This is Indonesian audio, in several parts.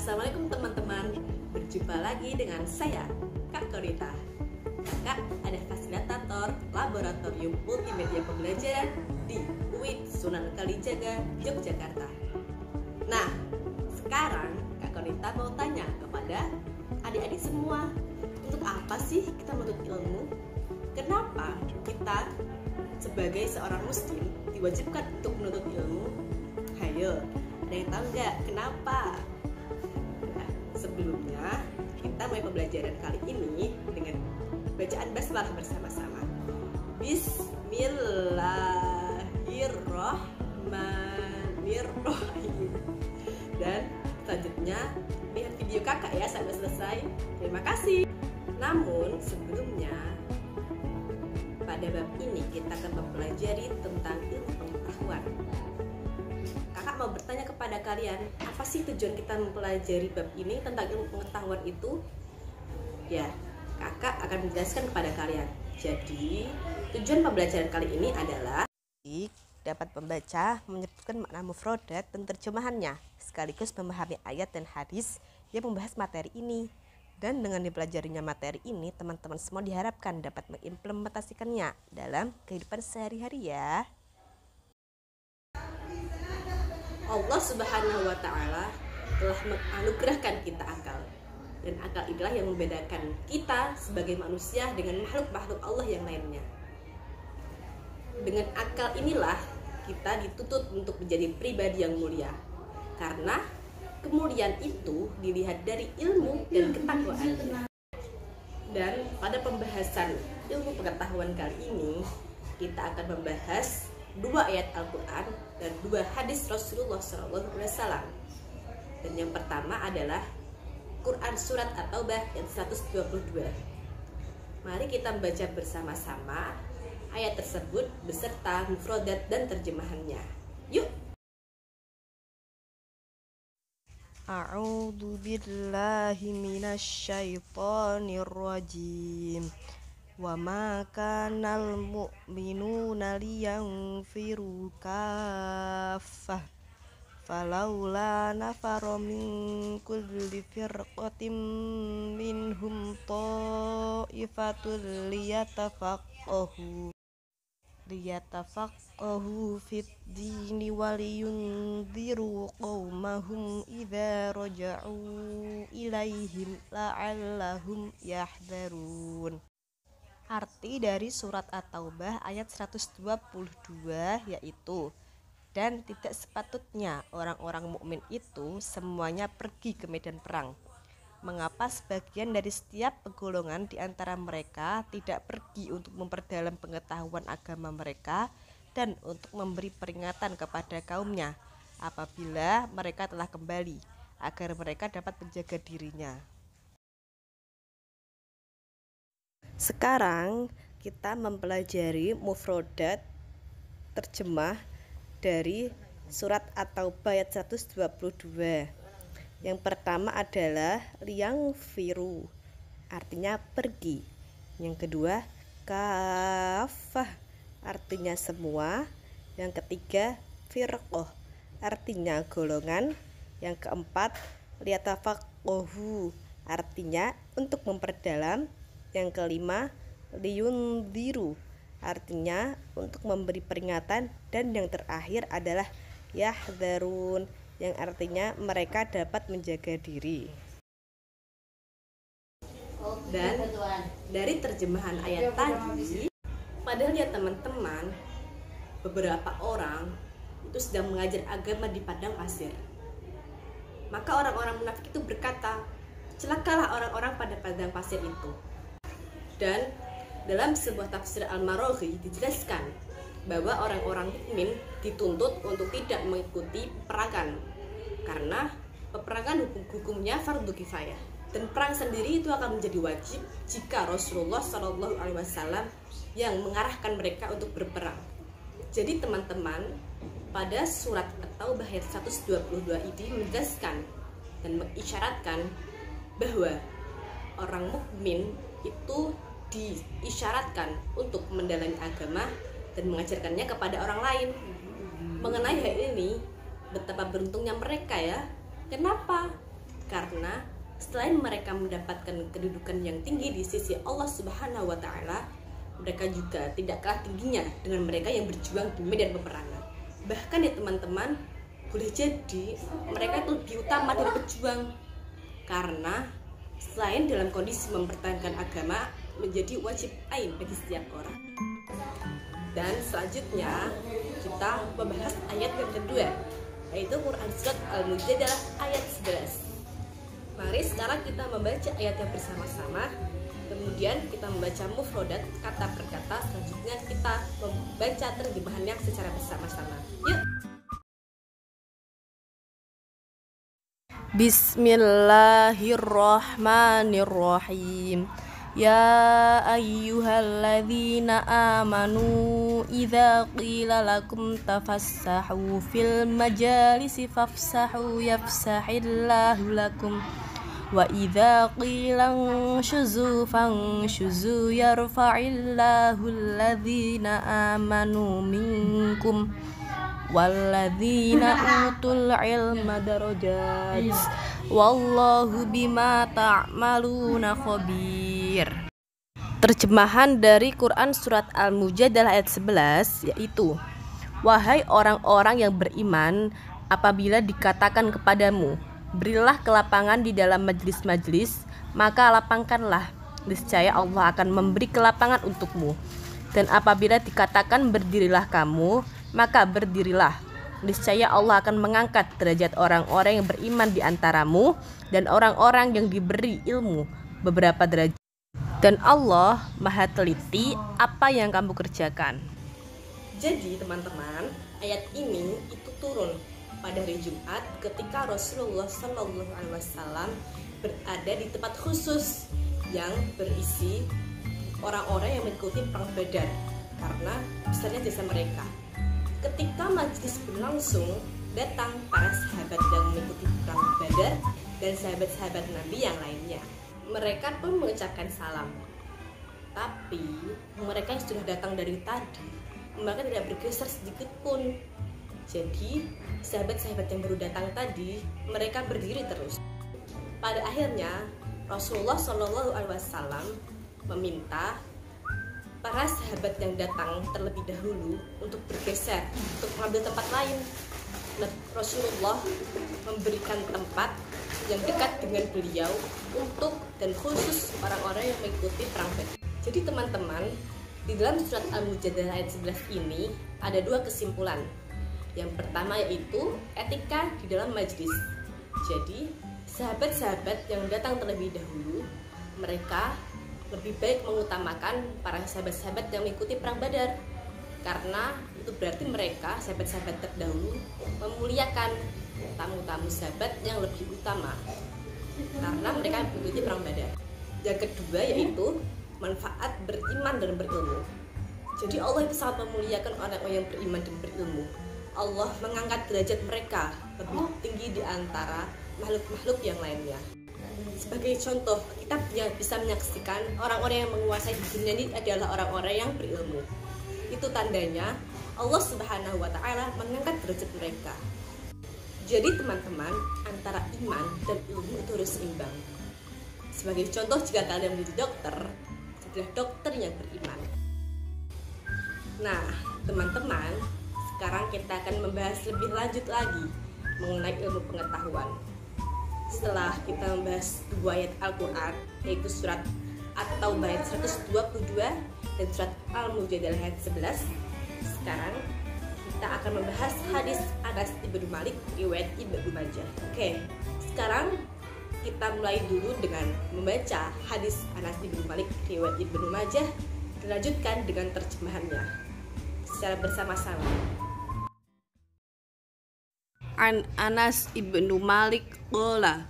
Assalamualaikum teman-teman. Berjumpa lagi dengan saya, Kak Korita. Kakak ada fasilitator Laboratorium Multimedia Pembelajaran di UIN Sunan Kalijaga, Yogyakarta. Nah, sekarang Kak Korita mau tanya kepada adik-adik semua, untuk apa sih kita menuntut ilmu? Kenapa kita sebagai seorang muslim diwajibkan untuk menuntut ilmu? Hayo, ada yang tahu nggak kenapa? Nah, sebelumnya kita mulai pembelajaran kali ini dengan bacaan basmalah bersama-sama. Bismillahirrahmanirrahim. Dan selanjutnya lihat video kakak ya sampai selesai. Terima kasih. Namun sebelumnya, pada bab ini kita akan mempelajari tentang ilmu pengetahuan. Kakak mau bertanya kepada kalian, apa sih tujuan kita mempelajari bab ini tentang ilmu pengetahuan itu? Ya, kakak akan menjelaskan kepada kalian. Jadi, tujuan pembelajaran kali ini adalah dapat membaca, menyebutkan makna mufradat dan terjemahannya, sekaligus memahami ayat dan hadis yang membahas materi ini. Dan dengan dipelajarinya materi ini, teman-teman semua diharapkan dapat mengimplementasikannya dalam kehidupan sehari-hari ya. Allah Subhanahu wa Ta'ala telah menganugerahkan kita akal, dan akal inilah yang membedakan kita sebagai manusia dengan makhluk-makhluk Allah yang lainnya. Dengan akal inilah kita dituntut untuk menjadi pribadi yang mulia, karena kemuliaan itu dilihat dari ilmu dan ketakwaan. Dan pada pembahasan ilmu pengetahuan kali ini, kita akan membahas 2 ayat Al-Quran dan 2 hadis Rasulullah SAW. Dan yang pertama adalah Quran Surat At-Taubah ayat 122. Mari kita membaca bersama-sama ayat tersebut beserta mufradat dan terjemahannya. Yuk! A'udzu billahi minasyaitonir rajim. Wa ma kanal mu'minuna liyanfiru kaffah falaula nafara min kulli firqatin minhum ta'ifatul liyatafaqahu fid dini waliyunziru qaumahum idza raja'u ilaihim la'allahum yahdharun. Arti dari surat At-Taubah ayat 122 yaitu, dan tidak sepatutnya orang-orang mukmin itu semuanya pergi ke medan perang. Mengapa sebagian dari setiap golongan di antara mereka tidak pergi untuk memperdalam pengetahuan agama mereka dan untuk memberi peringatan kepada kaumnya apabila mereka telah kembali, agar mereka dapat menjaga dirinya. Sekarang kita mempelajari mufradat terjemah dari surat At-Taubah ayat 122. Yang pertama adalah liyanfiru, artinya pergi. Yang kedua kafah, artinya semua. Yang ketiga firqah, artinya golongan. Yang keempat liyatafaqahu, artinya untuk memperdalam. Yang kelima liyunziru, artinya untuk memberi peringatan. Dan yang terakhir adalah yahdharun, yang artinya mereka dapat menjaga diri. Dan dari terjemahan ayat tadi, padahal ya teman-teman, beberapa orang itu sedang mengajar agama di padang pasir. Maka orang-orang munafik itu berkata, celakalah orang-orang pada padang pasir itu. Dan dalam sebuah tafsir Al-Maraghi dijelaskan bahwa orang-orang mukmin dituntut untuk tidak mengikuti peperangan, karena peperangan hukumnya fardu kifayah, dan perang sendiri itu akan menjadi wajib jika Rasulullah SAW yang mengarahkan mereka untuk berperang. Jadi teman-teman, pada surat At-Taubah ayat 122 ini menjelaskan dan mengisyaratkan bahwa orang mukmin itu diisyaratkan untuk mendalami agama dan mengajarkannya kepada orang lain. Mengenai hal ini, betapa beruntungnya mereka ya. Kenapa? Karena selain mereka mendapatkan kedudukan yang tinggi di sisi Allah Subhanahu wa Ta'ala, mereka juga tidak kalah tingginya dengan mereka yang berjuang di medan peperangan. Bahkan ya teman-teman, boleh jadi mereka itu lebih utama dari pejuang, karena selain dalam kondisi mempertahankan agama menjadi wajib ain bagi setiap orang. Dan selanjutnya kita membahas ayat yang kedua, yaitu Quran Surat Al-Mujadalah ayat 11. Mari sekarang kita membaca ayatnya bersama-sama. Kemudian kita membaca mufrodat kata per kata. Selanjutnya kita membaca terjemahannya secara bersama-sama. Yuk. Bismillahirrahmanirrahim. Ya ayyuhalladzina amanu idza qila lakum tafassahu fil majalisi fafsahu yafsahillahu lakum wa idza qila shuzu fanshuzu yarfa'illahu alladzina amanu minkum walladzina utul ilma darajat wallahu bima ta'maluna khabir. Terjemahan dari Quran Surat Al-Mujadalah ayat 11 yaitu, wahai orang-orang yang beriman, apabila dikatakan kepadamu, berilah kelapangan di dalam majlis-majlis, maka lapangkanlah, niscaya Allah akan memberi kelapangan untukmu. Dan apabila dikatakan berdirilah kamu, maka berdirilah, niscaya Allah akan mengangkat derajat orang-orang yang beriman di antaramu dan orang-orang yang diberi ilmu beberapa derajat. Dan Allah Maha teliti apa yang kamu kerjakan. Jadi teman-teman, ayat ini itu turun pada hari Jumat ketika Rasulullah SAW berada di tempat khusus yang berisi orang-orang yang mengikuti perang Badar karena besarnya jasa mereka. Ketika majelis berlangsung, datang para sahabat yang mengikuti perang Badar dan sahabat-sahabat Nabi yang lainnya. Mereka pun mengucapkan salam. Tapi mereka yang sudah datang dari tadi, mereka tidak bergeser sedikit pun. Jadi sahabat-sahabat yang baru datang tadi, mereka berdiri terus. Pada akhirnya Rasulullah SAW meminta para sahabat yang datang terlebih dahulu untuk bergeser, untuk mengambil tempat lain. Rasulullah memberikan tempat yang dekat dengan beliau untuk dan khusus orang-orang yang mengikuti perang Badar. Jadi teman-teman, di dalam surat Al-Mujadalah ayat 11 ini ada dua kesimpulan. Yang pertama yaitu etika di dalam majelis. Jadi sahabat-sahabat yang datang terlebih dahulu, mereka lebih baik mengutamakan para sahabat-sahabat yang mengikuti perang Badar, karena itu berarti mereka, sahabat-sahabat terdahulu, memuliakan tamu-tamu sahabat yang lebih utama karena mereka mengikuti perang Badar. Yang kedua yaitu manfaat beriman dan berilmu. Jadi Allah itu sangat memuliakan orang-orang yang beriman dan berilmu. Allah mengangkat derajat mereka lebih tinggi di antara makhluk-makhluk yang lainnya. Sebagai contoh, kita bisa menyaksikan orang-orang yang menguasai di dunia ini adalah orang-orang yang berilmu. Itu tandanya Allah Subhanahu wa Ta'ala mengangkat derajat mereka. Jadi teman-teman, antara iman dan ilmu itu harus seimbang. Sebagai contoh, jika kalian menjadi dokter, jadilah dokter yang beriman. Nah teman-teman, sekarang kita akan membahas lebih lanjut lagi mengenai ilmu pengetahuan. Setelah kita membahas dua ayat Al-Quran, yaitu surat At-Taubah ayat 122 dan surat Al-Mujadalah ayat 11, sekarang kita akan membahas hadis Anas ibnu Malik riwayat Ibnu Majah. Oke, sekarang kita mulai dulu dengan membaca hadis Anas ibnu Malik riwayat Ibnu Majah, dilanjutkan dengan terjemahannya secara bersama-sama. An Anas ibnu Malik qala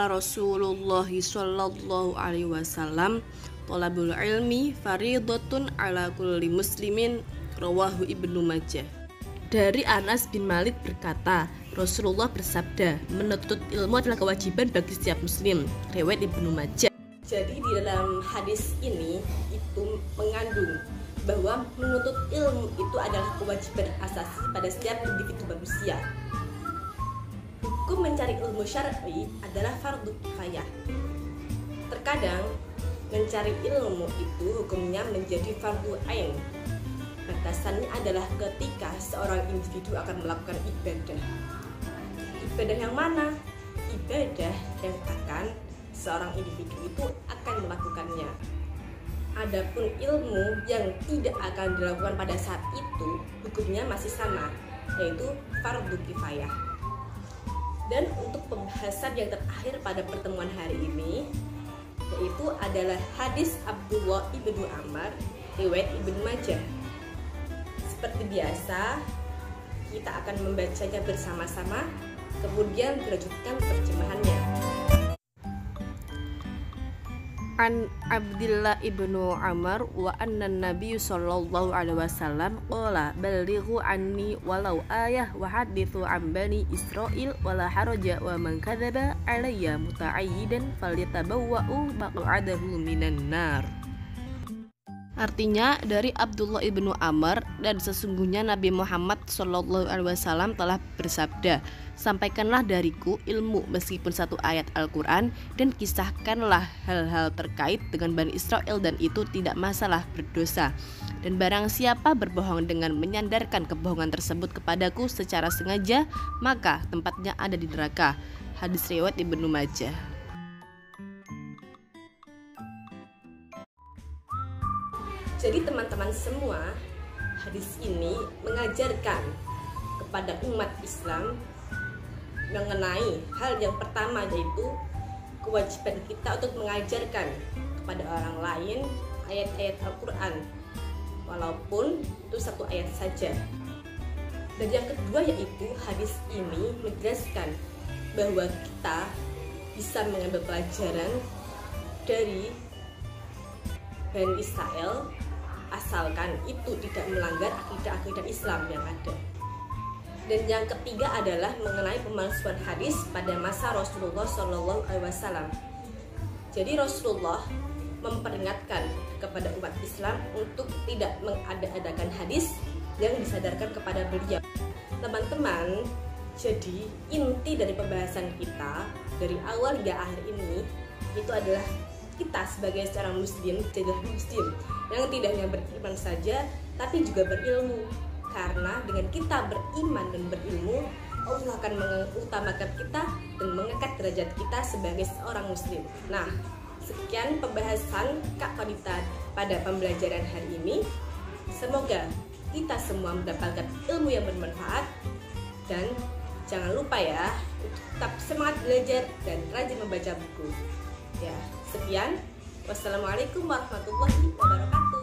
Rasulullah sallallahu alaihi wasallam thalabul ilmi faridatun ala kulli muslimin, rawahu Ibnu Majah. Dari Anas bin Malik berkata, Rasulullah bersabda, menuntut ilmu adalah kewajiban bagi setiap muslim, riwayat Ibnu Majah. Jadi di dalam hadis ini itu mengandung bahwa menuntut ilmu itu adalah kewajiban asasi pada setiap individu manusia. hukum mencari ilmu syar'i adalah fardu kifayah. Terkadang mencari ilmu itu hukumnya menjadi fardu ain. Batasannya adalah ketika seorang individu akan melakukan ibadah. Ibadah yang mana? Ibadah yang akan seorang individu itu akan melakukannya. Adapun ilmu yang tidak akan dilakukan pada saat itu, hukumnya masih sama, yaitu fardu kifayah. Dan untuk pembahasan yang terakhir pada pertemuan hari ini, yaitu adalah hadis Abdullah ibnu Amr riwayat Ibnu Majah. Seperti biasa, kita akan membacanya bersama-sama, kemudian dilanjutkan terjemahannya. An Abdillah ibnu Amr wa anna Nabi sallallahu alaihi wasallam qala ballighu anni walau ayah wa hadithu an bani Israil wala haraja wa man kadzaba alayya muta'ayyidan falyatabawwa'u maq'adahu minan nar. Artinya dari Abdullah ibnu Amr, dan sesungguhnya Nabi Muhammad SAW telah bersabda, sampaikanlah dariku ilmu meskipun satu ayat Al-Quran, dan kisahkanlah hal-hal terkait dengan Bani Israel, dan itu tidak masalah berdosa. Dan barang siapa berbohong dengan menyandarkan kebohongan tersebut kepadaku secara sengaja, maka tempatnya ada di neraka. Hadis riwayat Ibnu Majah. Jadi teman-teman semua, hadis ini mengajarkan kepada umat Islam mengenai hal yang pertama, yaitu kewajiban kita untuk mengajarkan kepada orang lain ayat-ayat Al-Quran, walaupun itu satu ayat saja. Dan yang kedua yaitu hadis ini menjelaskan bahwa kita bisa mengambil pelajaran dari Bani Israel asalkan itu tidak melanggar akidah-akidah Islam yang ada. Dan yang ketiga adalah mengenai pemalsuan hadis pada masa Rasulullah SAW. Jadi Rasulullah memperingatkan kepada umat Islam untuk tidak mengada-adakan hadis yang disadarkan kepada beliau. Teman-teman, jadi inti dari pembahasan kita dari awal hingga akhir ini itu adalah kita sebagai seorang muslim, jadilah muslim yang tidak hanya beriman saja tapi juga berilmu. Karena dengan kita beriman dan berilmu, Allah akan mengutamakan kita dan mengangkat derajat kita sebagai seorang muslim. Nah, sekian pembahasan Kak Fadita pada pembelajaran hari ini. Semoga kita semua mendapatkan ilmu yang bermanfaat, dan jangan lupa ya untuk tetap semangat belajar dan rajin membaca buku. Ya, sekian. Wassalamualaikum warahmatullahi wabarakatuh.